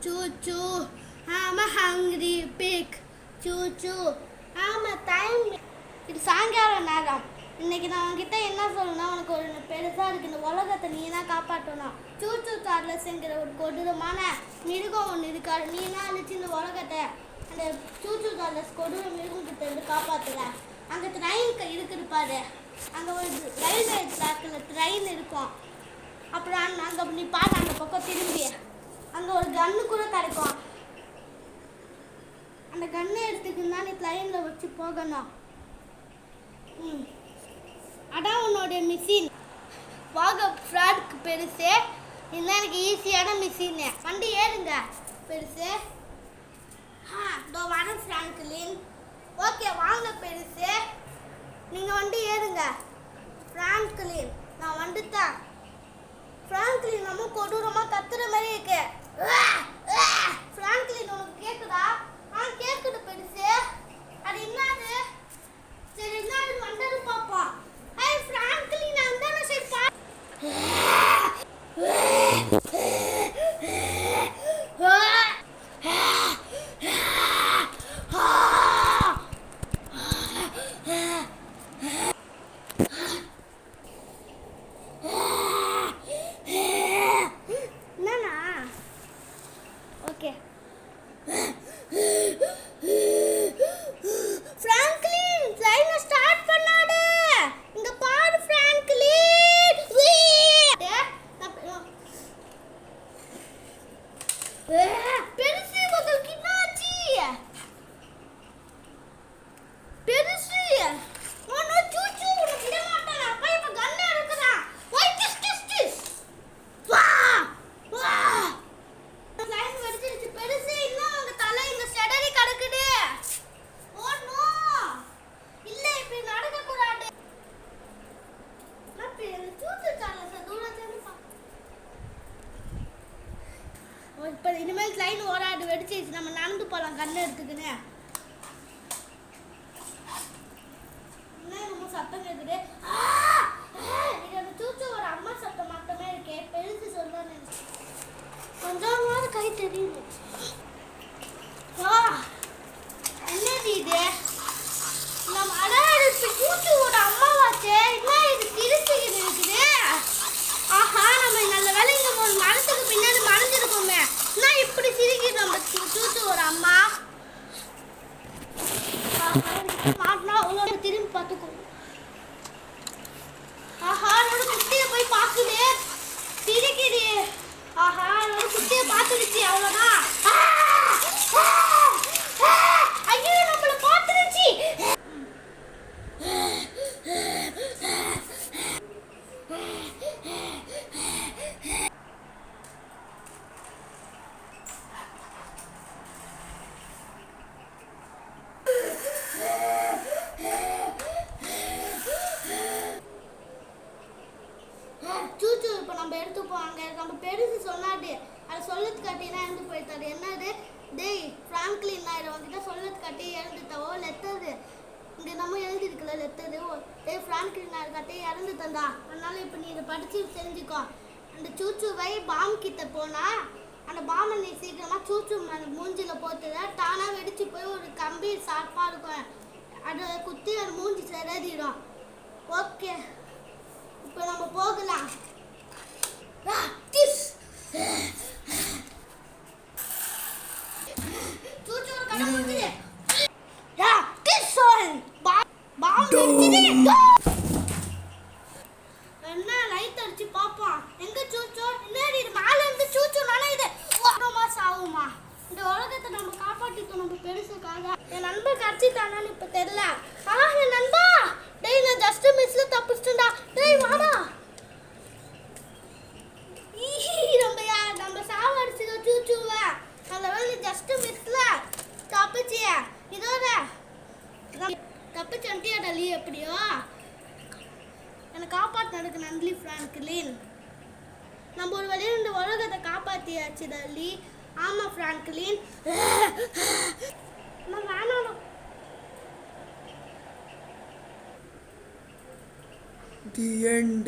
Choo choo, I'm a hungry pig. Choo choo, I'm a time. இது சாயங்கால நேரம். இன்னைக்கு நான் உங்ககிட்ட என்ன சொல்லணும்னா, உனக்கு ஒரு பெருசாக இருக்கு, இந்த உலகத்தை நீ தான் காப்பாற்றணும். சூச்சு சார்லஸ்ங்கிற ஒரு கொடூரமான மிருகம் ஒன்று இருக்காரு. நீ என்ன அழிச்சு இந்த உலகத்தை அந்த சூச்சு சார்லஸ் கொடூர மிருகம் கிட்ட இருந்து காப்பாற்றுற. அங்கே ட்ரெயின் இருக்குது பாரு, அங்கே ஒரு ரயில்வே ட்ராக்கில் ட்ரெயின் இருக்கும். அப்புறம் அங்கே நீ பாரு, அந்த பக்கம் திரும்பி அங்கே ஒரு கன்று கூட கிடைக்கும். அந்த கன்னை எடுத்துக்கின்னா நீ ட்ரெயினில் வச்சு போகணும். அதான் உன்னோட மிஷின். வாங்க ஃப்ராட்க்கு பெருசு, இதுதான் எனக்கு ஈஸியான மிஷின். வண்டி ஏறுங்க பெருசு. இதோ வர ஃப்ராங்க்லின். ஓகே வாங்க பெருசு, நீங்கள் வண்டி ஏறுங்க. ஃப்ராங்க்லின் நான் வந்துட்டேன். ஃப்ராங்க்லின் நம்ம கொடூரமாக கத்துற மாதிரி இருக்கு. ஃப்ராங்க்லின் உனக்கு கேட்குதா? கேட்குது பெருசு. அது என்னது? சரி என்னது வண்டது பார்ப்போம். ஃப்ராங்க்லின் அந்த சரி பா. ஓகே ஃப்ராங்க்லின் லைனை ஸ்டார்ட் பண்ணாடு. இங்க பாரு ஃப்ராங்க்லின். பெருசு உங்களுக்கு என்னாச்சு? பெருசு ஒன்னு சூச்சு உனக்கு விட மாட்டானா? அப்பா இப்ப கண்ணா இருக்குதா? ஓய் கிஸ் கிஸ் கிஸ். வா வா லைன் வெடிச்சிருச்சு பெருசு. இன்னும் உங்க தலை இங்க செடறி கிடக்குது. ஓ நோ, இல்ல இப்படி நடக்க கூடாது. நான் சூச்சு சார்லஸ் தூரத்துல இருந்து இப்போ இனிமேல் லைன் ஓடாது, வெடிச்சிருச்சு. நம்ம நடந்து போகலாம் கண்ணு எடுத்துக்கின்னு. என்ன சத்தம் கேட்குது? இது அந்த சூச்சோட அம்மா சத்தம் மட்டுமே இருக்கே. பெருசு சொல்ல கொஞ்சமாவது கை தெரியுது. என்னது இது? நம்ம அடாடுச்சு சூச்சோட அம்மாவாச்சே. என்ன இது திருச்சிக்கிட்டு இருக்குது? ஆஹா, நம்ம நல்ல வேலை இங்க ஒரு மரத்துக்கு பின்னாடி மறைஞ்சிருக்கோமே. நான் இப்படி சிரிக்கிது நம்ம சூச்சு ஒரு அம்மா. மாட்டினா உங்களோட திரும்பி பார்த்துக்கோ. ஆஹா, என்னோட குட்டியை போய் பார்க்குது, சிரிக்குது. ஆஹா, என்னோட குட்டியை பார்த்துருச்சு, அவ்வளோதான். ஐயோ நம்மள பார்த்துருச்சு. சூச்சு இப்போ நம்ம எடுத்துப்போம். நம்ம பெருசு சொன்னாடு, அதை சொல்லத்து காட்டினா இறந்து போயிட்டாரு. என்னது? டேய் ஃப்ராங்க்லின், நான் உங்ககிட்ட சொல்லத்து காட்டி இறந்துட்டவோ லெத்தரு இங்கே நம்ம எழுதிருக்கல லெத்தரு. டேய் ஃப்ராங்க்லின், நான் காட்டி இறந்துட்டேன்டா. அதனால இப்போ நீ இதை படித்து தெரிஞ்சுக்கோ. அந்த சூச்சுவை பாம் கிட்ட போனால் அந்த பாம்பை நீ சீக்கிரமாக சூச்சு மூஞ்சியில் போட்டுத தானாக வெடிச்சு போய் ஒரு கம்பி சாப்பாக இருக்கும். அதை குத்தி அது மூஞ்சி செதறிடும். ஓகே இப்போ நம்ம போகலாம். என்ன லைட் அடிச்சு பாப்போம். எங்க சூச்சோ? என்னடி இது மேல இருந்து சூச்சோ நினைது. ஒரு மாசம் ஆகுமா? இந்த உலகத்தை நம்ம காப்பாற்றிட்டோம் நம்ம பெருசுக்காக. என் நண்பர் கடிச்சிட்டானான்னு இப்ப தெரியல. என் நண்பா, டேய் நான் ஜஸ்ட் மிஸ்ல தப்பிச்சிட்டேன்டா. டேய் வாடா. நம்ம சாவடிச்சது சூச்சுவ. நல்ல வேலை ஜஸ்ட் மிஸ்ல தப்பிச்சிய. இதோட தப்பிச்சு அண்டியாடா லீ. எப்படியோ என்னை காப்பாற்றினதுக்கு நன்றி ஃப்ராங்க்லின். நம்ம ஒரு வழியில் இந்த உலகத்தை காப்பாற்றியாச்சு டல்லி. ஆமாம் ஃப்ராங்க்லின். வேணாம். The end.